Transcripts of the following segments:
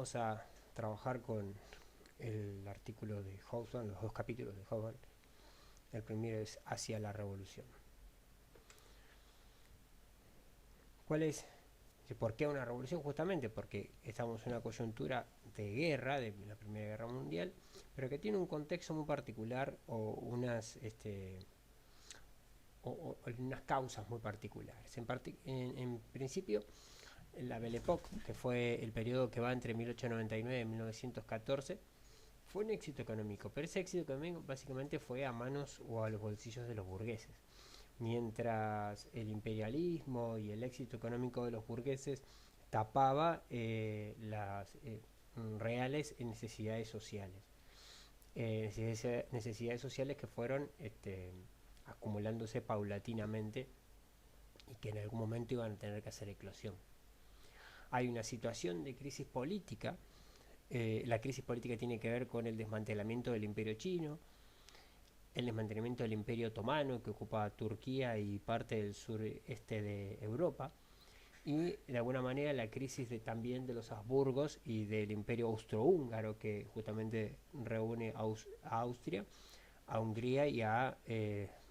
vamos a trabajar con el artículo de Hobsbawm, los dos capítulos de Hobsbawm. El primero es Hacia la Revolución. ¿Cuál es? ¿Por qué una revolución? Justamente porque estamos en una coyuntura de guerra, de la Primera Guerra Mundial, pero que tiene un contexto muy particular o unas causas muy particulares. En principio, la Belle Époque, que fue el periodo que va entre 1899 y 1914, fue un éxito económico, pero ese éxito económico básicamente fue a manos o a los bolsillos de los burgueses. Mientras el imperialismo y el éxito económico de los burgueses tapaba las reales necesidades sociales. Necesidades sociales que fueron acumulándose paulatinamente y que en algún momento iban a tener que hacer eclosión. Hay una situación de crisis política. La crisis política tiene que ver con el desmantelamiento del imperio chino, el desmantelamiento del imperio otomano que ocupa Turquía y parte del sureste de Europa, y de alguna manera la crisis también de los Habsburgos y del imperio austrohúngaro que justamente reúne a Austria, a Hungría y a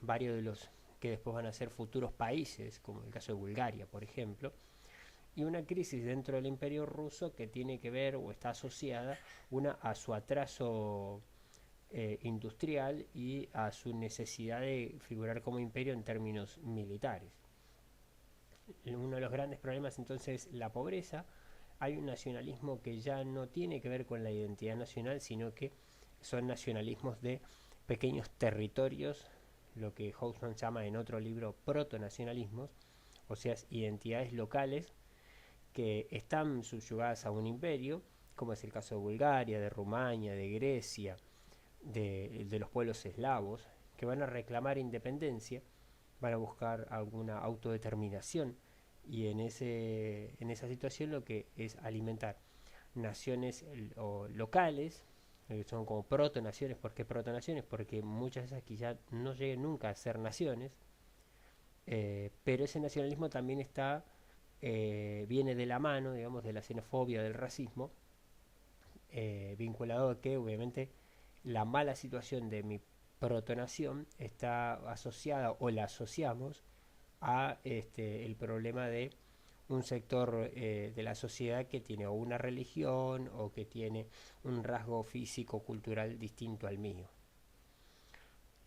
varios de los que después van a ser futuros países, como el caso de Bulgaria, por ejemplo, y una crisis dentro del imperio ruso que tiene que ver o está asociada a su atraso industrial y a su necesidad de figurar como imperio en términos militares. Uno de los grandes problemas entonces es la pobreza. Hay un nacionalismo que ya no tiene que ver con la identidad nacional, sino que son nacionalismos de pequeños territorios, lo que Hobsbawm llama en otro libro protonacionalismos, o sea, identidades locales que están subyugadas a un imperio, como es el caso de Bulgaria, de Rumania, de Grecia, de los pueblos eslavos, que van a reclamar independencia, van a buscar alguna autodeterminación, y en esa situación lo que es alimentar naciones locales, que son como protonaciones. ¿Por qué protonaciones? Porque muchas de esas quizá no lleguen nunca a ser naciones, pero ese nacionalismo también viene de la mano, digamos, de la xenofobia, del racismo, vinculado a que obviamente la mala situación de mi protonación está asociada o la asociamos a el problema de un sector de la sociedad que tiene o una religión o que tiene un rasgo físico cultural distinto al mío.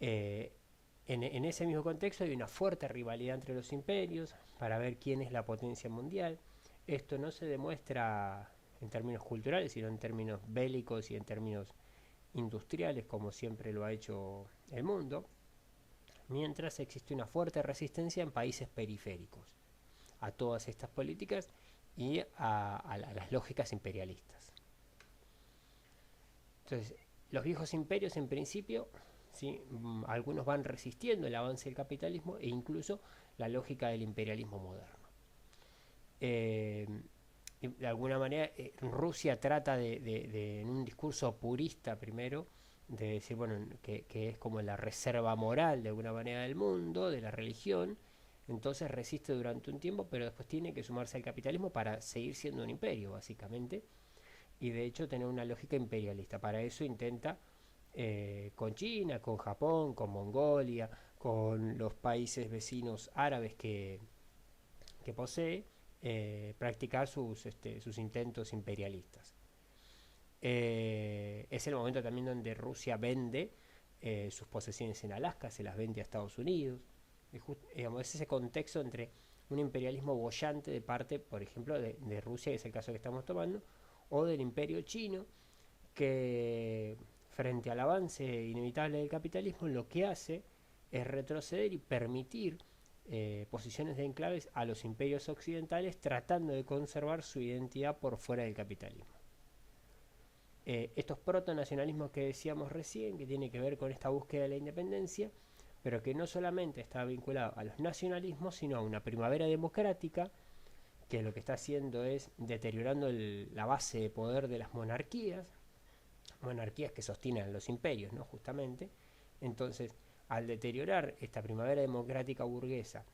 En ese mismo contexto hay una fuerte rivalidad entre los imperios para ver quién es la potencia mundial. Esto no se demuestra en términos culturales, sino en términos bélicos y en términos industriales, como siempre lo ha hecho el mundo, mientras existe una fuerte resistencia en países periféricos a todas estas políticas y a las lógicas imperialistas. Entonces, los viejos imperios en principio, ¿sí? Algunos van resistiendo el avance del capitalismo e incluso la lógica del imperialismo moderno. De alguna manera, Rusia trata en un discurso purista primero, de decir, bueno, que es como la reserva moral de alguna manera del mundo, de la religión. Entonces resiste durante un tiempo, pero después tiene que sumarse al capitalismo para seguir siendo un imperio, básicamente, y de hecho tener una lógica imperialista. Para eso intenta, con China, con Japón, con Mongolia, con los países vecinos árabes que posee, practicar sus intentos imperialistas. Es el momento también donde Rusia vende sus posesiones en Alaska, se las vende a Estados Unidos. Es ese contexto entre un imperialismo boyante de parte, por ejemplo, de Rusia, que es el caso que estamos tomando, o del imperio chino, que frente al avance inevitable del capitalismo lo que hace es retroceder y permitir posiciones de enclaves a los imperios occidentales, tratando de conservar su identidad por fuera del capitalismo. Estos protonacionalismos que decíamos recién, que tiene que ver con esta búsqueda de la independencia, pero que no solamente está vinculado a los nacionalismos, sino a una primavera democrática, que lo que está haciendo es deteriorando la base de poder de las monarquías que sostienen los imperios, ¿no? Justamente. Entonces, al deteriorar esta primavera democrática burguesa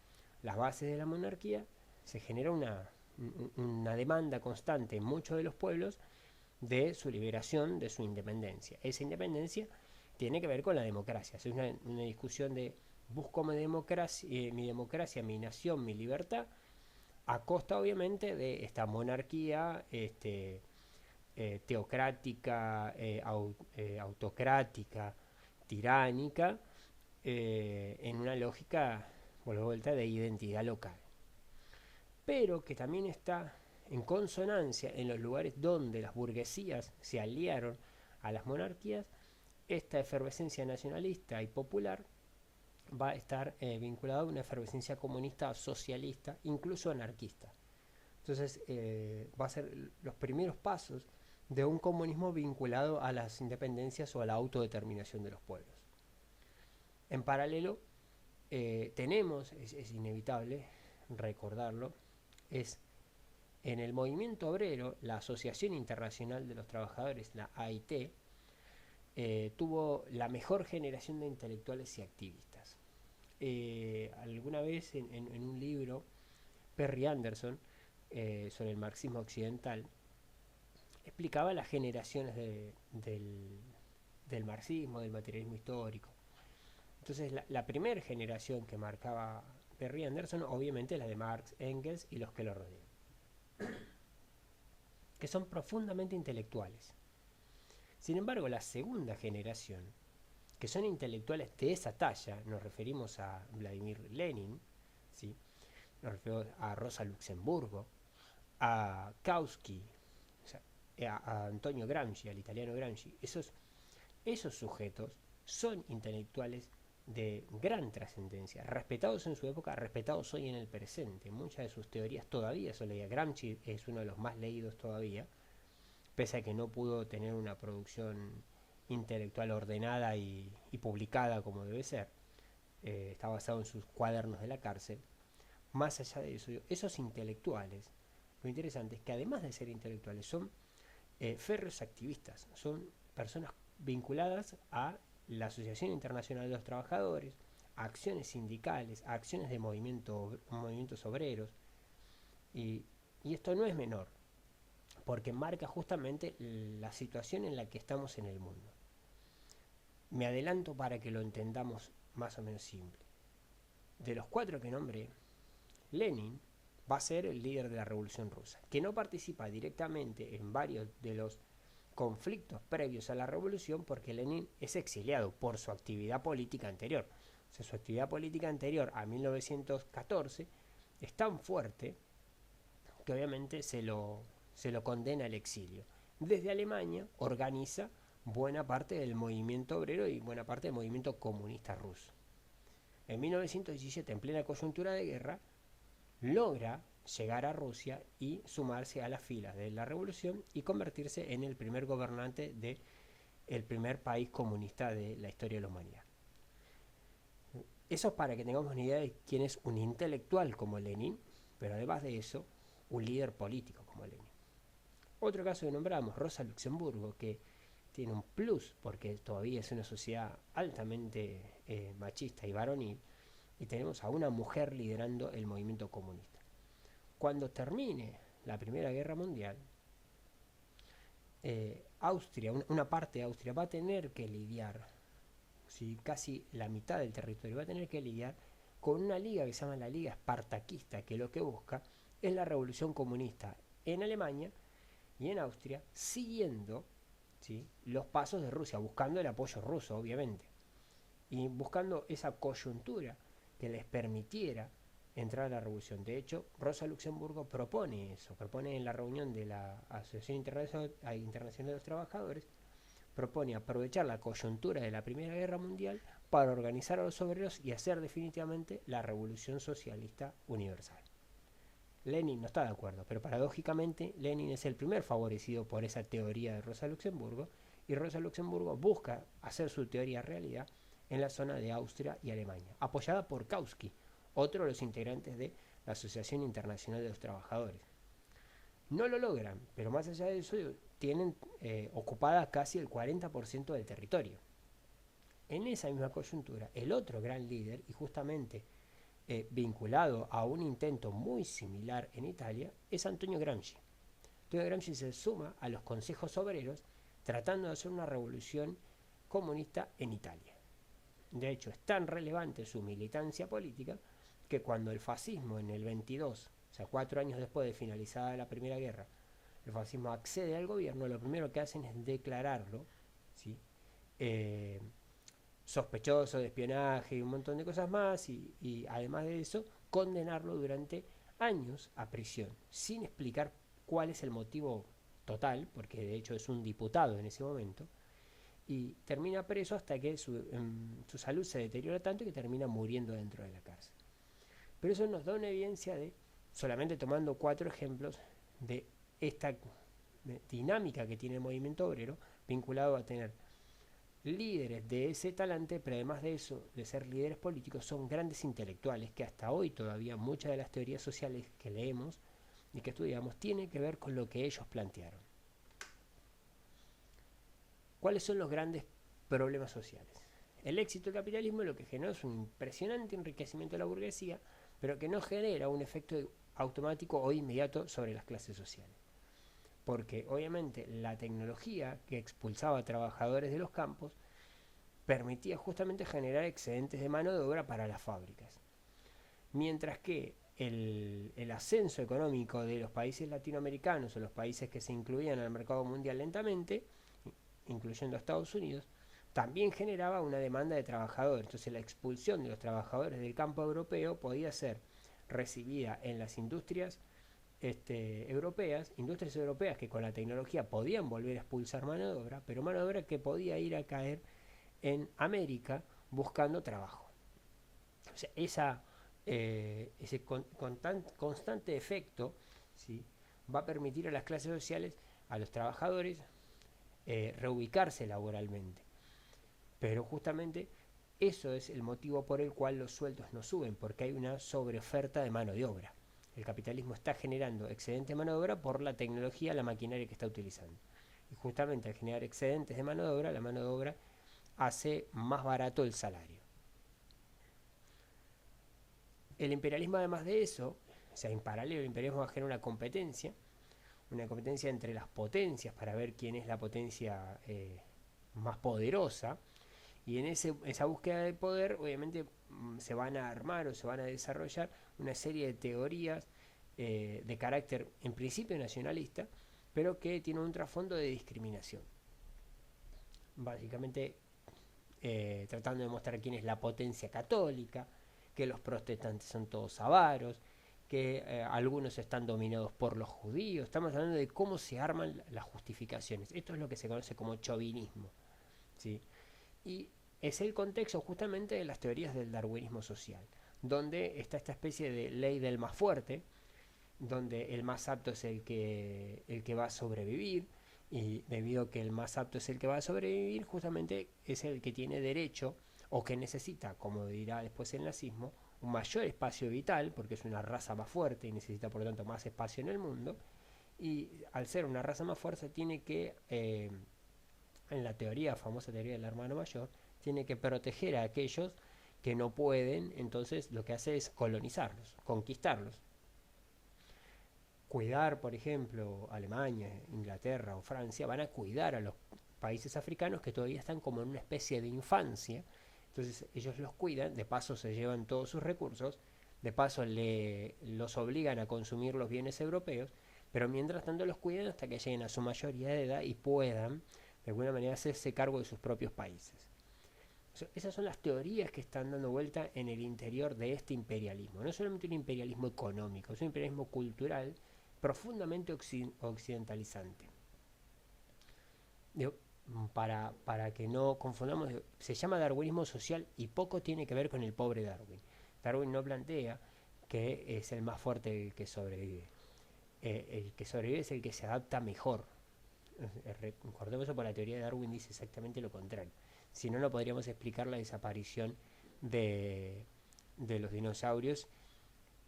las bases de la monarquía, se genera una demanda constante en muchos de los pueblos de su liberación, de su independencia. Esa independencia tiene que ver con la democracia. Es una discusión de busco mi democracia, mi nación, mi libertad, a costa obviamente de esta monarquía teocrática, autocrática, tiránica, en una lógica, por la vuelta, de identidad local. Pero que también está en consonancia en los lugares donde las burguesías se aliaron a las monarquías, esta efervescencia nacionalista y popular va a estar vinculada a una efervescencia comunista, socialista, incluso anarquista. Entonces va a ser los primeros pasos de un comunismo vinculado a las independencias o a la autodeterminación de los pueblos. En paralelo, tenemos, es inevitable recordarlo, es en el movimiento obrero, la Asociación Internacional de los Trabajadores, la AIT, tuvo la mejor generación de intelectuales y activistas. Alguna vez en un libro, Perry Anderson, sobre el marxismo occidental, explicaba las generaciones del marxismo, del materialismo histórico. Entonces la primera generación que marcaba Perry Anderson, obviamente la de Marx, Engels y los que lo rodean, que son profundamente intelectuales. Sin embargo, la segunda generación, que son intelectuales de esa talla, nos referimos a Vladimir Lenin, ¿sí? Nos referimos a Rosa Luxemburgo, a Kautsky, o sea, a Antonio Gramsci, al italiano Gramsci. Esos sujetos son intelectuales de gran trascendencia, respetados en su época, respetados hoy en el presente. Muchas de sus teorías todavía son leídas. Gramsci es uno de los más leídos todavía, pese a que no pudo tener una producción intelectual ordenada y publicada como debe ser. Está basado en sus cuadernos de la cárcel. Más allá de eso, esos intelectuales, lo interesante es que además de ser intelectuales, son férreos activistas, son personas vinculadas a la Asociación Internacional de los Trabajadores, a acciones sindicales, a acciones de movimientos obreros, y esto no es menor, porque marca justamente la situación en la que estamos en el mundo. Me adelanto para que lo entendamos más o menos simple. De los 4 que nombré, Lenin va a ser el líder de la Revolución Rusa, que no participa directamente en varios de los conflictos previos a la revolución, porque Lenin es exiliado por su actividad política anterior. O sea, su actividad política anterior a 1914 es tan fuerte que obviamente se lo condena al exilio. Desde Alemania organiza buena parte del movimiento obrero y buena parte del movimiento comunista ruso. En 1917, en plena coyuntura de guerra, logra llegar a Rusia y sumarse a las filas de la revolución y convertirse en el primer gobernante del primer país comunista de la historia de la humanidad. Eso es para que tengamos una idea de quién es un intelectual como Lenin, pero además de eso, un líder político como Lenin. Otro caso que nombramos, Rosa Luxemburgo, que tiene un plus porque todavía es una sociedad altamente machista y varonil, y tenemos a una mujer liderando el movimiento comunista. Cuando termine la Primera Guerra Mundial, Austria, una parte de Austria va a tener que lidiar, casi la mitad del territorio va a tener que lidiar con una liga que se llama la Liga Espartaquista, que lo que busca es la revolución comunista en Alemania y en Austria, siguiendo los pasos de Rusia, buscando el apoyo ruso, obviamente, y buscando esa coyuntura que les permitiera entrar a la revolución. De hecho, Rosa Luxemburgo propone eso, propone en la reunión de la Asociación Internacional de los Trabajadores, propone aprovechar la coyuntura de la Primera Guerra Mundial para organizar a los obreros y hacer definitivamente la revolución socialista universal. Lenin no está de acuerdo, pero paradójicamente Lenin es el primer favorecido por esa teoría de Rosa Luxemburgo, y Rosa Luxemburgo busca hacer su teoría realidad en la zona de Austria y Alemania, apoyada por Kautsky, otro de los integrantes de la Asociación Internacional de los Trabajadores. No lo logran, pero más allá de eso tienen ocupada casi el 40% del territorio. En esa misma coyuntura, el otro gran líder, y justamente vinculado a un intento muy similar en Italia, es Antonio Gramsci. Antonio Gramsci se suma a los consejos obreros tratando de hacer una revolución comunista en Italia. De hecho, es tan relevante su militancia política que cuando el fascismo en el 22, o sea, 4 años después de finalizada la Primera Guerra, el fascismo accede al gobierno, lo primero que hacen es declararlo, ¿sí? Sospechoso de espionaje y un montón de cosas más, y además de eso, condenarlo durante años a prisión, sin explicar cuál es el motivo total, porque de hecho es un diputado en ese momento, y termina preso hasta que su salud se deteriora tanto que termina muriendo dentro de la cárcel. Pero eso nos da una evidencia de, solamente tomando 4 ejemplos, de esta dinámica que tiene el movimiento obrero vinculado a tener líderes de ese talante, pero además de eso, de ser líderes políticos, son grandes intelectuales que hasta hoy todavía muchas de las teorías sociales que leemos y que estudiamos tienen que ver con lo que ellos plantearon. ¿Cuáles son los grandes problemas sociales? El éxito del capitalismo lo que genera es un impresionante enriquecimiento de la burguesía, pero que no genera un efecto automático o inmediato sobre las clases sociales. Porque obviamente la tecnología que expulsaba a trabajadores de los campos permitía justamente generar excedentes de mano de obra para las fábricas. Mientras que el ascenso económico de los países latinoamericanos o los países que se incluían al mercado mundial lentamente, incluyendo a Estados Unidos, también generaba una demanda de trabajadores. Entonces la expulsión de los trabajadores del campo europeo podía ser recibida en las industrias industrias europeas que con la tecnología podían volver a expulsar mano de obra, pero mano de obra que podía ir a caer en América buscando trabajo. O sea, ese constante efecto, ¿sí?, va a permitir a las clases sociales, a los trabajadores, reubicarse laboralmente. Pero justamente eso es el motivo por el cual los sueldos no suben, porque hay una sobreoferta de mano de obra. El capitalismo está generando excedente de mano de obra por la tecnología, la maquinaria que está utilizando. Y justamente al generar excedentes de mano de obra, la mano de obra hace más barato el salario. El imperialismo, además de eso, o sea, en paralelo, el imperialismo va a generar una competencia entre las potencias para ver quién es la potencia más poderosa. Y en esa búsqueda de poder, obviamente, se van a armar o se van a desarrollar una serie de teorías de carácter, en principio, nacionalista, pero que tienen un trasfondo de discriminación. Básicamente, tratando de mostrar quién es la potencia católica, que los protestantes son todos avaros, que algunos están dominados por los judíos. Estamos hablando de cómo se arman las justificaciones. Esto es lo que se conoce como chauvinismo, ¿sí? Y es el contexto justamente de las teorías del darwinismo social, donde está esta especie de ley del más fuerte, donde el más apto es el que va a sobrevivir, y debido a que el más apto es el que va a sobrevivir, justamente es el que tiene derecho o que necesita, como dirá después el nazismo, un mayor espacio vital, porque es una raza más fuerte y necesita por lo tanto más espacio en el mundo, y al ser una raza más fuerte tiene que, en la famosa teoría del hermano mayor, tiene que proteger a aquellos que no pueden. Entonces lo que hace es colonizarlos, conquistarlos. Cuidar, por ejemplo, Alemania, Inglaterra o Francia van a cuidar a los países africanos que todavía están como en una especie de infancia. Entonces ellos los cuidan, de paso se llevan todos sus recursos, de paso los obligan a consumir los bienes europeos, pero mientras tanto los cuidan hasta que lleguen a su mayoría de edad y puedan de alguna manera hacerse cargo de sus propios países. Esas son las teorías que están dando vuelta en el interior de este imperialismo. No es solamente un imperialismo económico, es un imperialismo cultural profundamente occidentalizante. Para que no confundamos, se llama darwinismo social y poco tiene que ver con el pobre Darwin. Darwin no plantea que es el más fuerte el que sobrevive. El que sobrevive es el que se adapta mejor. Recordemos eso, por la teoría de Darwin dice exactamente lo contrario. Si no, no podríamos explicar la desaparición de los dinosaurios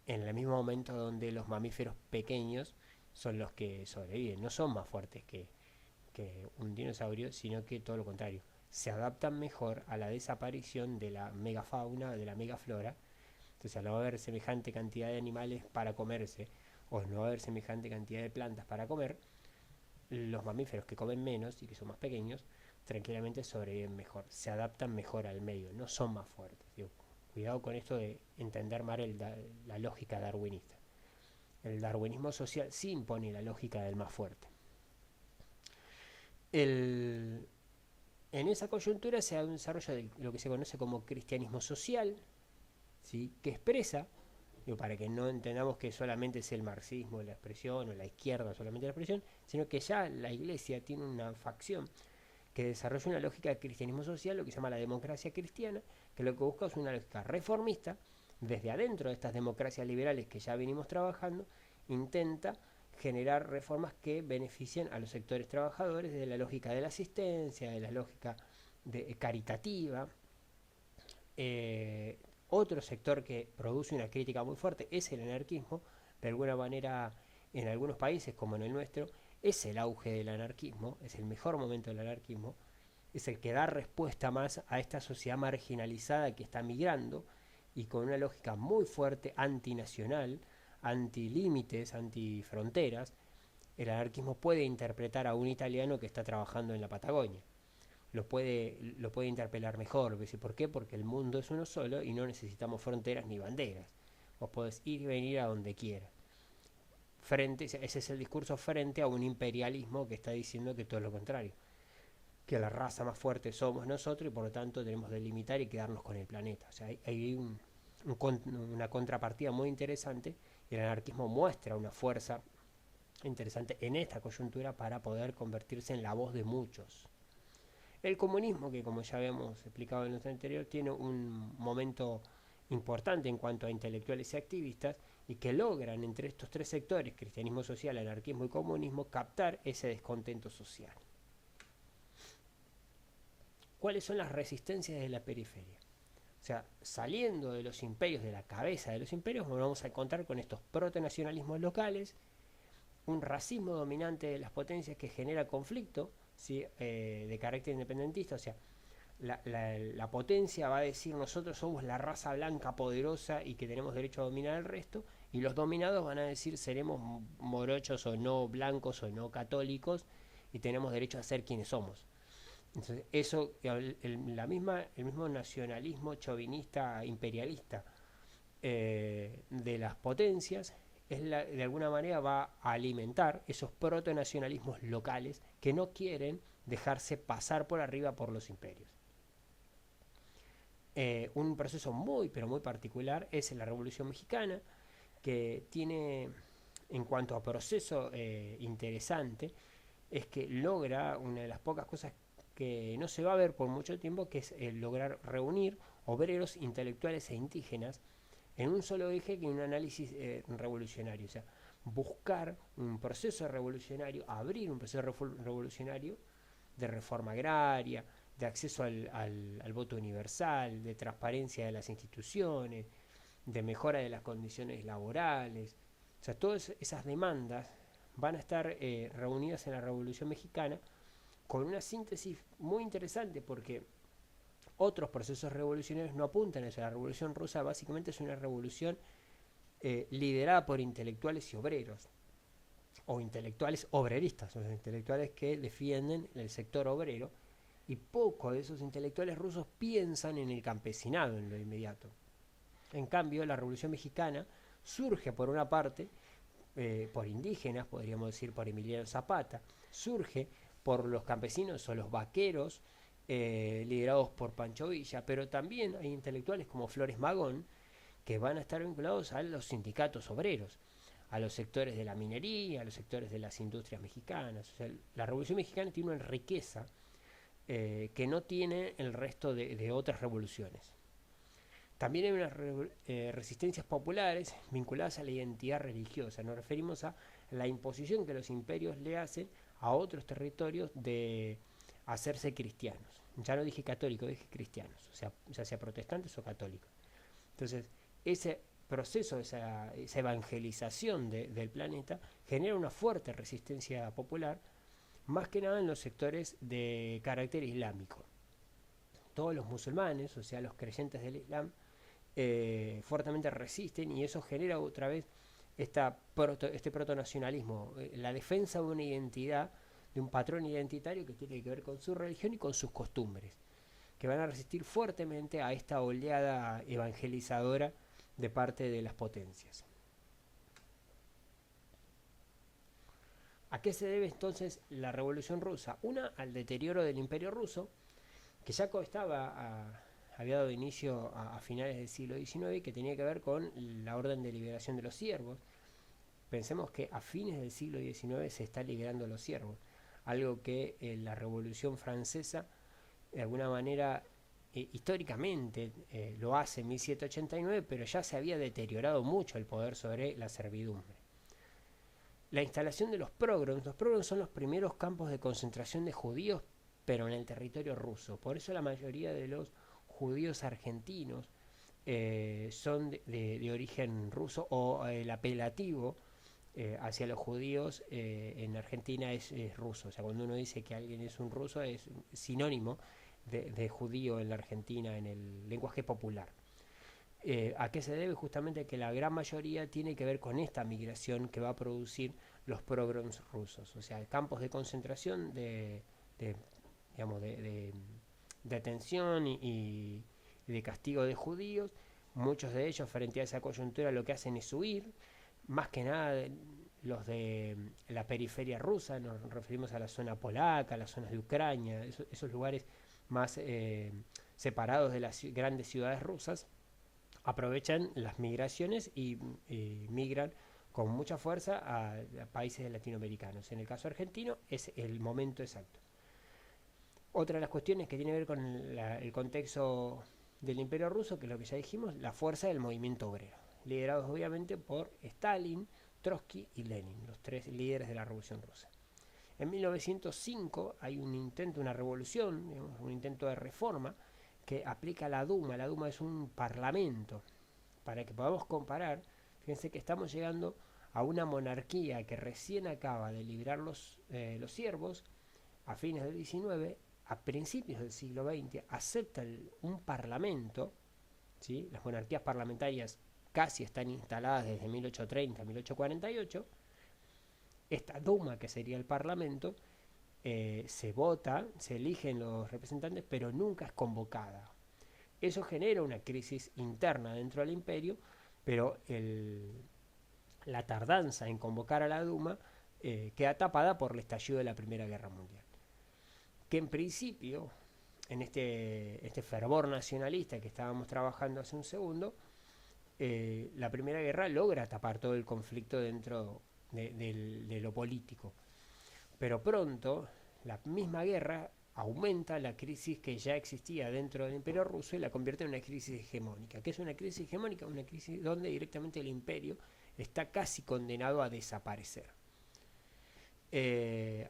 en el mismo momento donde los mamíferos pequeños son los que sobreviven. No son más fuertes que un dinosaurio, sino que todo lo contrario. Se adaptan mejor a la desaparición de la megafauna, de la megaflora. Entonces, al no haber semejante cantidad de animales para comerse, o no haber semejante cantidad de plantas para comer, los mamíferos que comen menos y que son más pequeños, tranquilamente sobreviven mejor, se adaptan mejor al medio, no son más fuertes. Digo, cuidado con esto de entender mal la lógica darwinista. El darwinismo social sí impone la lógica del más fuerte. En esa coyuntura se da un desarrollo de lo que se conoce como cristianismo social, ¿sí? Que expresa, digo, para que no entendamos que solamente es el marxismo la expresión o la izquierda solamente la expresión, sino que ya la iglesia tiene una facción que desarrolla una lógica de cristianismo social, lo que se llama la democracia cristiana, que lo que busca es una lógica reformista, desde adentro de estas democracias liberales que ya venimos trabajando, intenta generar reformas que beneficien a los sectores trabajadores de la lógica de la asistencia, de la lógica caritativa. Otro sector que produce una crítica muy fuerte es el anarquismo. De alguna manera, en algunos países como en el nuestro, es el auge del anarquismo, es el mejor momento del anarquismo, es el que da respuesta más a esta sociedad marginalizada que está migrando y con una lógica muy fuerte antinacional, antilímites, antifronteras. El anarquismo puede interpretar a un italiano que está trabajando en la Patagonia. Lo puede interpelar mejor. ¿Por qué? Porque el mundo es uno solo y no necesitamos fronteras ni banderas. Vos podés ir y venir a donde quieras. Ese es el discurso frente a un imperialismo que está diciendo que todo es lo contrario, que la raza más fuerte somos nosotros y por lo tanto tenemos que delimitar y quedarnos con el planeta. O sea, hay una contrapartida muy interesante y el anarquismo muestra una fuerza interesante en esta coyuntura para poder convertirse en la voz de muchos. El comunismo, que como ya habíamos explicado en nuestro anterior, tiene un momento importante en cuanto a intelectuales y activistas y que logran entre estos tres sectores, cristianismo social, anarquismo y comunismo, captar ese descontento social. ¿Cuáles son las resistencias de la periferia? O sea, saliendo de los imperios, de la cabeza de los imperios, nos vamos a encontrar con estos protonacionalismos locales, un racismo dominante de las potencias que genera conflicto, ¿sí? De carácter independentista. O sea, la potencia va a decir nosotros somos la raza blanca poderosa y que tenemos derecho a dominar el resto, y los dominados van a decir seremos morochos o no blancos o no católicos y tenemos derecho a ser quienes somos. Entonces, eso, el mismo nacionalismo chauvinista, imperialista de las potencias, de alguna manera va a alimentar esos protonacionalismos locales que no quieren dejarse pasar por arriba por los imperios. Un proceso muy, pero muy particular es la Revolución Mexicana, que tiene, en cuanto a proceso interesante, es que logra una de las pocas cosas que no se va a ver por mucho tiempo, que es lograr reunir obreros, intelectuales e indígenas en un solo eje que un análisis revolucionario. O sea, buscar un proceso revolucionario, abrir un proceso revolucionario de reforma agraria, de acceso al voto universal, de transparencia de las instituciones, de mejora de las condiciones laborales. O sea, todas esas demandas van a estar reunidas en la Revolución Mexicana con una síntesis muy interesante, porque otros procesos revolucionarios no apuntan a eso. La Revolución Rusa básicamente es una revolución liderada por intelectuales y obreros, o intelectuales obreristas, o sea, intelectuales que defienden el sector obrero, y pocos de esos intelectuales rusos piensan en el campesinado en lo inmediato. En cambio, la Revolución Mexicana surge por una parte por indígenas, podríamos decir por Emiliano Zapata, surge por los campesinos o los vaqueros liderados por Pancho Villa, pero también hay intelectuales como Flores Magón que van a estar vinculados a los sindicatos obreros, a los sectores de la minería, a los sectores de las industrias mexicanas. O sea, la Revolución Mexicana tiene una riqueza que no tiene el resto de otras revoluciones. También hay unas resistencias populares vinculadas a la identidad religiosa. Nos referimos a la imposición que los imperios le hacen a otros territorios de hacerse cristianos. Ya no dije católicos, dije cristianos, o sea, ya sea protestantes o católicos. Entonces, ese proceso, esa evangelización del planeta genera una fuerte resistencia popular, más que nada en los sectores de carácter islámico. Todos los musulmanes, o sea, los creyentes del Islam, fuertemente resisten, y eso genera otra vez este protonacionalismo, la defensa de una identidad de un patrón identitario que tiene que ver con su religión y con sus costumbres, que van a resistir fuertemente a esta oleada evangelizadora de parte de las potencias. ¿A qué se debe entonces la Revolución Rusa? Una, al deterioro del Imperio Ruso, que ya había dado inicio a finales del siglo XIX y que tenía que ver con la orden de liberación de los siervos. Pensemos que a fines del siglo XIX se está liberando a los siervos, algo que la Revolución Francesa de alguna manera históricamente lo hace en 1789, pero ya se había deteriorado mucho el poder sobre la servidumbre. La instalación de los pogroms son los primeros campos de concentración de judíos, pero en el territorio ruso. Por eso la mayoría de los judíos argentinos son de origen ruso, o el apelativo hacia los judíos en Argentina es ruso. O sea, cuando uno dice que alguien es un ruso, es sinónimo de judío en la Argentina en el lenguaje popular. ¿A qué se debe? Justamente que la gran mayoría tiene que ver con esta migración que va a producir los pogroms rusos, o sea, campos de concentración digamos, de detención y de castigo de judíos. Muchos de ellos, frente a esa coyuntura, lo que hacen es huir, más que nada los de la periferia rusa, nos referimos a la zona polaca, a las zonas de Ucrania, esos lugares más separados de las grandes ciudades rusas, aprovechan las migraciones y migran con mucha fuerza a países latinoamericanos. En el caso argentino es el momento exacto. Otra de las cuestiones que tiene que ver con el contexto del Imperio Ruso, que es lo que ya dijimos, la fuerza del movimiento obrero, liderados obviamente por Stalin, Trotsky y Lenin, los tres líderes de la Revolución Rusa. En 1905 hay un intento, una revolución, digamos, un intento de reforma que aplica la Duma. La Duma es un parlamento. Para que podamos comparar, fíjense que estamos llegando a una monarquía que recién acaba de liberar los siervos a fines del XIX, a principios del siglo XX, acepta un parlamento, ¿sí? Las monarquías parlamentarias casi están instaladas desde 1830 a 1848. Esta Duma, que sería el parlamento, se vota, se eligen los representantes, pero nunca es convocada. Eso genera una crisis interna dentro del imperio, pero la tardanza en convocar a la Duma queda tapada por el estallido de la Primera Guerra Mundial. Que en principio, en este fervor nacionalista que estábamos trabajando hace un segundo, la Primera Guerra logra tapar todo el conflicto dentro de lo político. Pero pronto, la misma guerra aumenta la crisis que ya existía dentro del Imperio Ruso y la convierte en una crisis hegemónica. ¿Qué es una crisis hegemónica? Una crisis donde directamente el imperio está casi condenado a desaparecer.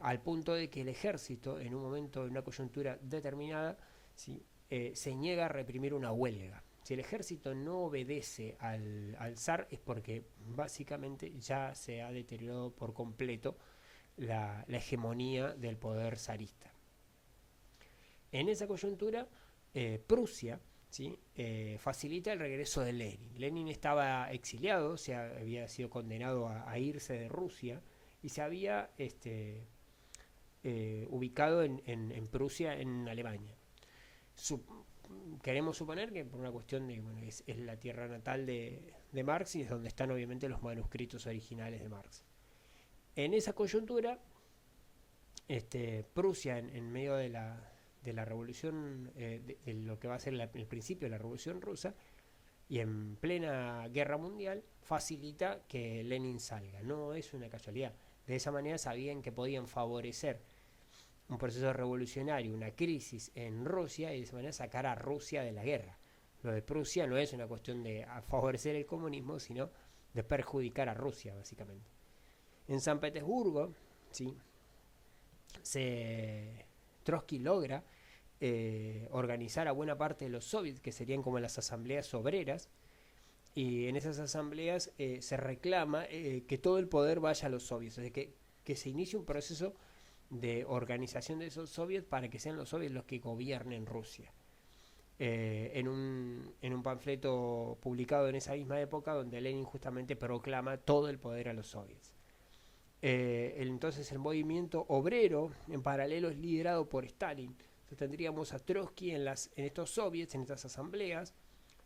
Al punto de que el ejército, en un momento, en una coyuntura determinada, ¿sí? Se niega a reprimir una huelga. Si el ejército no obedece al zar es porque básicamente ya se ha deteriorado por completo la hegemonía del poder zarista. En esa coyuntura, Prusia, ¿sí? Facilita el regreso de Lenin. Lenin estaba exiliado, había sido condenado a irse de Rusia y se había ubicado en Prusia, en Alemania. Queremos suponer que por una cuestión de, bueno, es la tierra natal de Marx y es donde están obviamente los manuscritos originales de Marx. En esa coyuntura, Prusia, en medio de la revolución, de lo que va a ser el principio de la revolución rusa, y en plena guerra mundial, facilita que Lenin salga. No es una casualidad. De esa manera sabían que podían favorecer un proceso revolucionario, una crisis en Rusia, y de esa manera sacar a Rusia de la guerra. Lo de Prusia no es una cuestión de favorecer el comunismo, sino de perjudicar a Rusia, básicamente. En San Petersburgo, ¿sí? Trotsky logra organizar a buena parte de los soviets, que serían como las asambleas obreras, y en esas asambleas se reclama que todo el poder vaya a los soviets, o sea, que se inicie un proceso de organización de esos soviets para que sean los soviets los que gobiernen Rusia. En un panfleto publicado en esa misma época, donde Lenin justamente proclama todo el poder a los soviets. Entonces el movimiento obrero en paralelo es liderado por Stalin. Entonces tendríamos a Trotsky en estos soviets, en estas asambleas,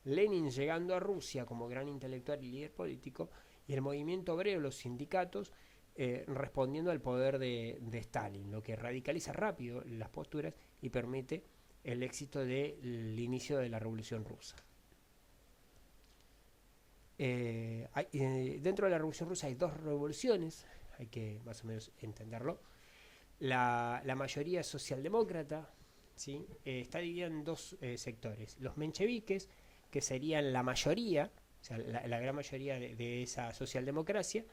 Lenin llegando a Rusia como gran intelectual y líder político, y el movimiento obrero, los sindicatos, respondiendo al poder de Stalin, lo que radicaliza rápido las posturas y permite el éxito del inicio de la Revolución Rusa. Dentro de la Revolución Rusa hay dos revoluciones, hay que más o menos entenderlo. La mayoría socialdemócrata, ¿sí? Está dividida en dos sectores. Los mencheviques, que serían la mayoría, o sea, la gran mayoría de esa socialdemocracia,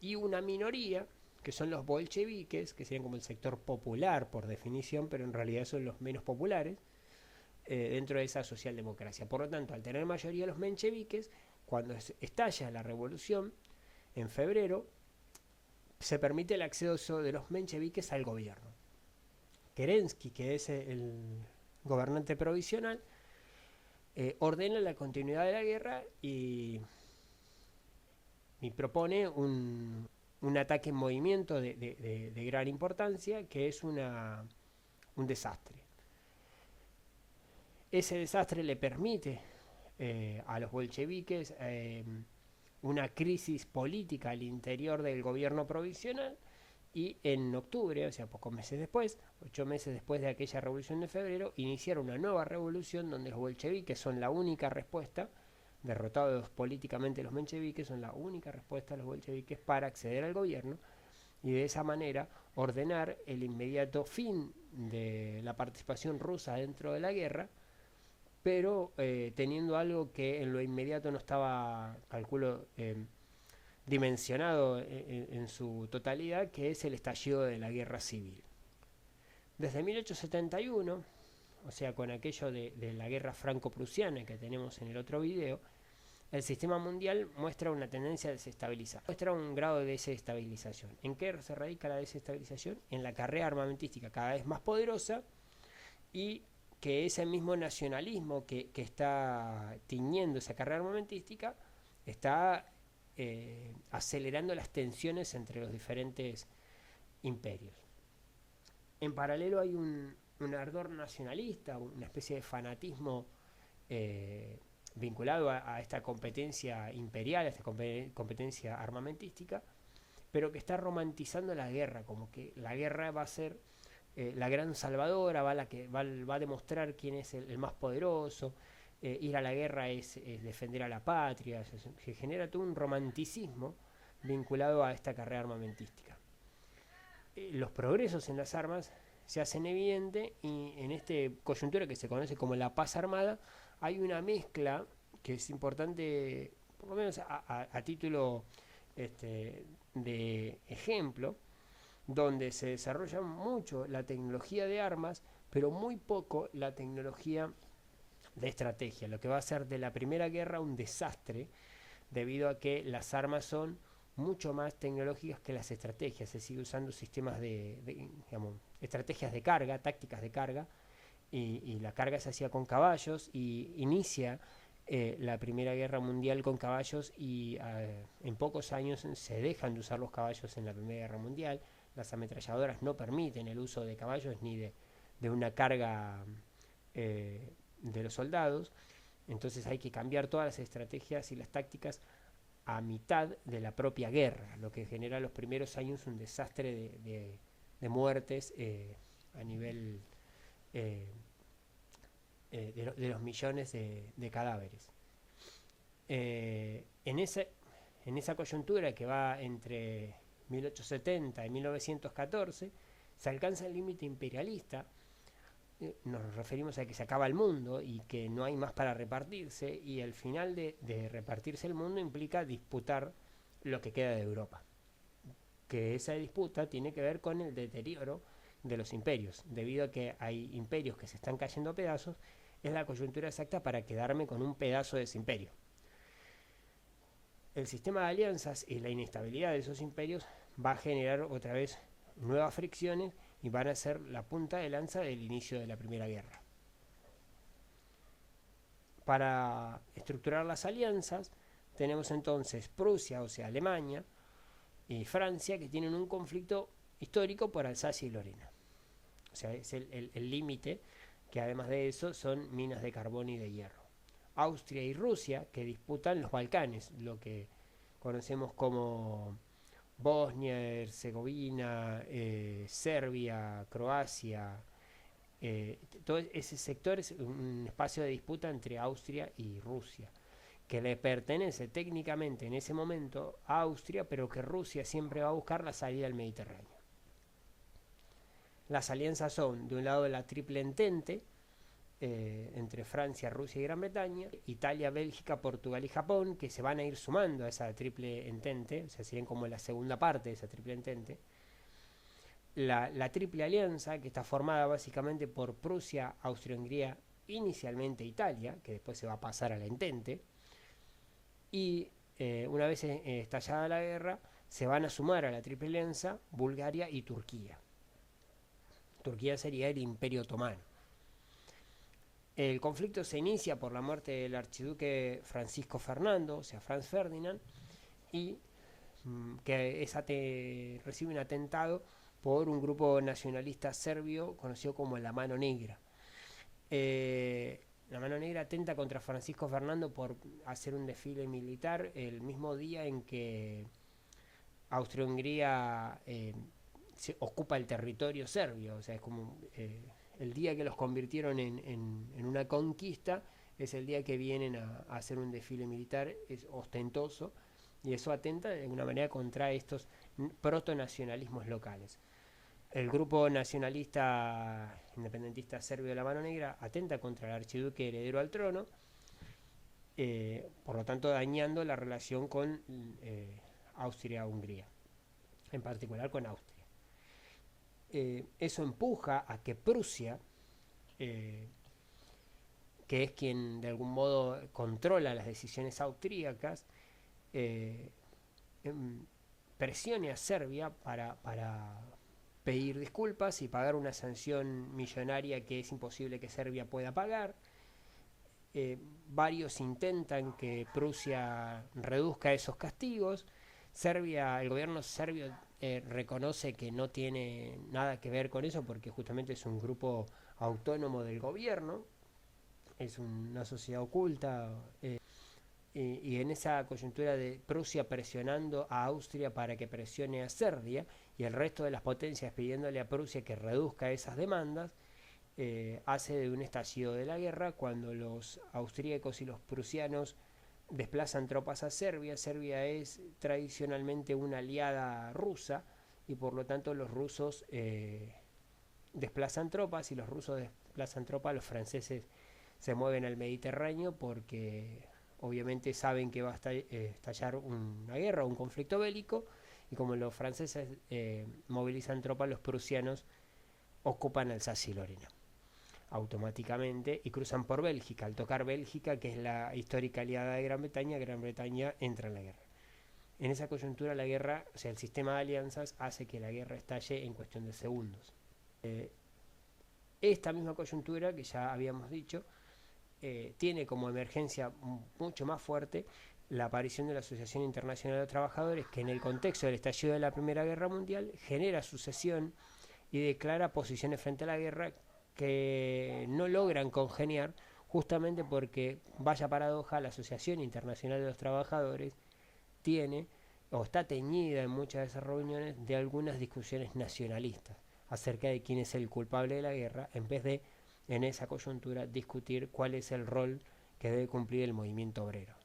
y una minoría, que son los bolcheviques, que serían como el sector popular por definición, pero en realidad son los menos populares dentro de esa socialdemocracia. Por lo tanto, al tener mayoría los mencheviques, cuando estalla la revolución, en febrero, se permite el acceso de los mencheviques al gobierno. Kerensky, que es el gobernante provisional, ordena la continuidad de la guerra y propone un ataque en movimiento de gran importancia, que es un desastre. Ese desastre le permite a los bolcheviques una crisis política al interior del gobierno provisional, y en octubre, o sea, pocos meses después, 8 meses después de aquella revolución de febrero, iniciaron una nueva revolución donde los bolcheviques son la única respuesta, derrotados políticamente los mencheviques, son la única respuesta a los bolcheviques para acceder al gobierno y de esa manera ordenar el inmediato fin de la participación rusa dentro de la guerra, pero teniendo algo que en lo inmediato no estaba, calculo, dimensionado en su totalidad, que es el estallido de la guerra civil. Desde 1871, o sea, con aquello de la guerra franco-prusiana que tenemos en el otro video, el sistema mundial muestra una tendencia a desestabilizar, muestra un grado de desestabilización. ¿En qué se radica la desestabilización? En la carrera armamentística cada vez más poderosa, y que ese mismo nacionalismo que está tiñendo esa carrera armamentística está acelerando las tensiones entre los diferentes imperios. En paralelo hay un ardor nacionalista, una especie de fanatismo vinculado a esta competencia imperial, a esta competencia armamentística, pero que está romantizando la guerra, como que la guerra va a ser la gran salvadora, va a demostrar quién es el más poderoso. Ir a la guerra es defender a la patria. Se genera todo un romanticismo vinculado a esta carrera armamentística. Los progresos en las armas se hacen evidentes, y en esta coyuntura que se conoce como la paz armada hay una mezcla que es importante, por lo menos a título de ejemplo, donde se desarrolla mucho la tecnología de armas, pero muy poco la tecnología de estrategia, lo que va a hacer de la Primera Guerra un desastre, debido a que las armas son mucho más tecnológicas que las estrategias. Se sigue usando sistemas digamos, estrategias de carga, tácticas de carga, y la carga se hacía con caballos, y inicia la Primera Guerra Mundial con caballos, y en pocos años se dejan de usar los caballos en la Primera Guerra Mundial. Las ametralladoras no permiten el uso de caballos ni de una carga de los soldados. Entonces hay que cambiar todas las estrategias y las tácticas a mitad de la propia guerra, lo que genera los primeros años un desastre de muertes a nivel de los millones de cadáveres. En esa coyuntura que va entre 1870 y 1914, se alcanza el límite imperialista. Nos referimos a que se acaba el mundo y que no hay más para repartirse, y el final de repartirse el mundo implica disputar lo que queda de Europa, que esa disputa tiene que ver con el deterioro de los imperios, debido a que hay imperios que se están cayendo a pedazos. Es la coyuntura exacta para quedarme con un pedazo de ese imperio. El sistema de alianzas y la inestabilidad de esos imperios va a generar otra vez nuevas fricciones, y van a ser la punta de lanza del inicio de la Primera Guerra. Para estructurar las alianzas tenemos entonces Prusia, o sea Alemania, y Francia, que tienen un conflicto histórico por Alsacia y Lorena. O sea, es el límite, que además de eso son minas de carbón y de hierro. Austria y Rusia, que disputan los Balcanes, lo que conocemos como Bosnia, Herzegovina, Serbia, Croacia. Todo ese sector es un espacio de disputa entre Austria y Rusia, que le pertenece técnicamente en ese momento a Austria, pero que Rusia siempre va a buscar la salida al Mediterráneo. Las alianzas son, de un lado, la Triple Entente, entre Francia, Rusia y Gran Bretaña, Italia, Bélgica, Portugal y Japón, que se van a ir sumando a esa Triple Entente, o sea, serían como la segunda parte de esa Triple Entente. La Triple Alianza, que está formada básicamente por Prusia, Austria-Hungría, inicialmente Italia, que después se va a pasar a la Entente, y una vez estallada la guerra, se van a sumar a la Triple Alianza Bulgaria y Turquía. Turquía sería el Imperio Otomano. El conflicto se inicia por la muerte del archiduque Francisco Fernando, o sea, Franz Ferdinand, y que recibe un atentado por un grupo nacionalista serbio conocido como la Mano Negra. La Mano Negra atenta contra Francisco Fernando por hacer un desfile militar el mismo día en que Austria-Hungría se ocupa el territorio serbio. O sea, es como el día que los convirtieron en una conquista, es el día que vienen a hacer un desfile militar, es ostentoso, y eso atenta de alguna manera contra estos protonacionalismos locales. El grupo nacionalista independentista serbio de la Mano Negra atenta contra el archiduque heredero al trono, por lo tanto dañando la relación con Austria-Hungría, en particular con Austria. Eso empuja a que Prusia, que es quien de algún modo controla las decisiones austríacas, presione a Serbia para pedir disculpas y pagar una sanción millonaria que es imposible que Serbia pueda pagar. Varios intentan que Prusia reduzca esos castigos. El gobierno serbio reconoce que no tiene nada que ver con eso porque justamente es un grupo autónomo del gobierno, es una sociedad oculta, y en esa coyuntura de Prusia presionando a Austria para que presione a Serbia y el resto de las potencias pidiéndole a Prusia que reduzca esas demandas, hace de un estallido de la guerra cuando los austríacos y los prusianos desplazan tropas a Serbia. Serbia es tradicionalmente una aliada rusa y por lo tanto los rusos desplazan tropas, y los rusos desplazan tropas, los franceses se mueven al Mediterráneo porque obviamente saben que va a estallar una guerra, un conflicto bélico, y como los franceses movilizan tropas, los prusianos ocupan Alsacia y Lorena automáticamente y cruzan por Bélgica. Al tocar Bélgica, que es la histórica aliada de Gran Bretaña entra en la guerra. En esa coyuntura la guerra, o sea, el sistema de alianzas hace que la guerra estalle en cuestión de segundos. Esta misma coyuntura que ya habíamos dicho tiene como emergencia mucho más fuerte la aparición de la Asociación Internacional de Trabajadores, que en el contexto del estallido de la Primera Guerra Mundial genera sucesión y declara posiciones frente a la guerra que no logran congeniar, justamente porque, vaya paradoja, la Asociación Internacional de los Trabajadores tiene o está teñida en muchas de esas reuniones de algunas discusiones nacionalistas acerca de quién es el culpable de la guerra, en vez de, en esa coyuntura, discutir cuál es el rol que debe cumplir el movimiento obrero.